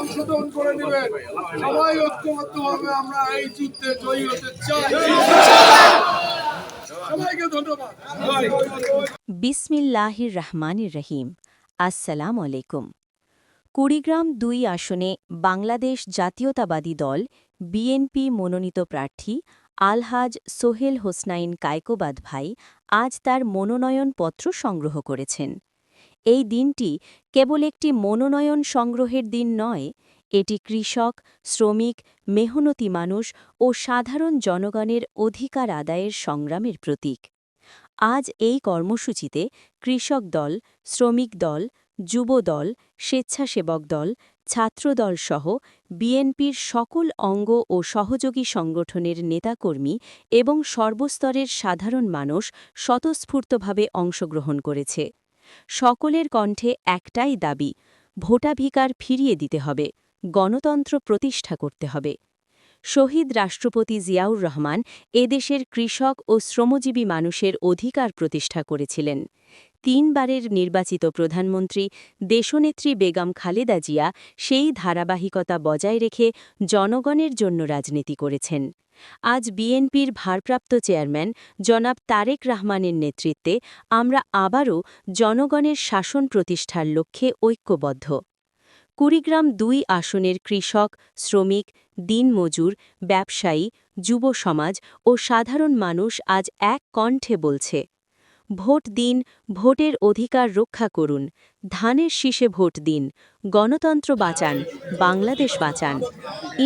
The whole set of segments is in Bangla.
সংশোধন করে দিবেন। সবাই ঐক্যবদ্ধভাবে আমরা এই যুদ্ধে জয়ী হতে চাই। সবাইকে ধন্যবাদ। বিসমিল্লাহির রহমানির রহিম। আসসালামু আলাইকুম। কুড়িগ্রাম ২ আসনে বাংলাদেশ জাতীয়তাবাদী দল বিএনপি মনোনীত প্রার্থী আলহাজ সোহেল হোসনাইন কায়কোবাদ ভাই আজ তার মনোনয়নপত্র সংগ্রহ করেছেন। এই দিনটি কেবল একটি মনোনয়ন সংগ্রহের দিন নয়, এটি কৃষক, শ্রমিক, মেহনতি মানুষ ও সাধারণ জনগণের অধিকার আদায়ের সংগ্রামের প্রতীক। আজ এই কর্মসূচিতে কৃষক দল, শ্রমিক দল, যুব দল, স্বেচ্ছাসেবক দল, ছাত্রদল সহ বিএনপির সকল অঙ্গ ও সহযোগী সংগঠনের নেতাকর্মী এবং সর্বস্তরের সাধারণ মানুষ স্বতঃস্ফূর্তভাবে অংশগ্রহণ করেছে। সকলের কণ্ঠে একটাই দাবি, ভোটাধিকার ফিরিয়ে দিতে হবে, গণতন্ত্র প্রতিষ্ঠা করতে হবে। শহীদ রাষ্ট্রপতি জিয়াউর রহমান এদেশের কৃষক ও শ্রমজীবী মানুষের অধিকার প্রতিষ্ঠা করেছিলেন। ৩ বারের নির্বাচিত প্রধানমন্ত্রী দেশনেত্রী বেগম খালেদা জিয়া সেই ধারাবাহিকতা বজায় রেখে জনগণের জন্য রাজনীতি করেছেন। আজ বিএনপির ভারপ্রাপ্ত চেয়ারম্যান জনাব তারেক রহমানের নেতৃত্বে আমরা আবারও জনগণের শাসন প্রতিষ্ঠার লক্ষ্যে ঐক্যবদ্ধ। কুড়িগ্রাম ২ আসনের কৃষক, শ্রমিক, দিনমজুর, ব্যবসায়ী, যুব সমাজ ও সাধারণ মানুষ আজ এক কণ্ঠে বলছে, ভোট দিন, ভোটের অধিকার রক্ষা করুন, ধানের শীষে ভোট দিন, গণতন্ত্র বাঁচান, বাংলাদেশ বাঁচান।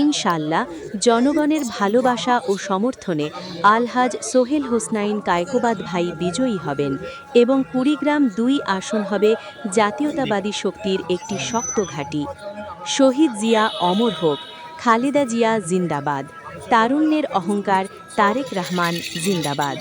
ইনশাল্লাহ জনগণের ভালোবাসা ও সমর্থনে আলহাজ সোহেল হোসনাইন কায়কোবাদ ভাই বিজয়ী হবেন এবং কুড়িগ্রাম ২ আসন হবে জাতীয়তাবাদী শক্তির একটি শক্ত ঘাঁটি। শহীদ জিয়া অমর হোক, খালেদা জিয়া জিন্দাবাদ, তারুণ্যের অহংকার তারেক রহমান জিন্দাবাদ।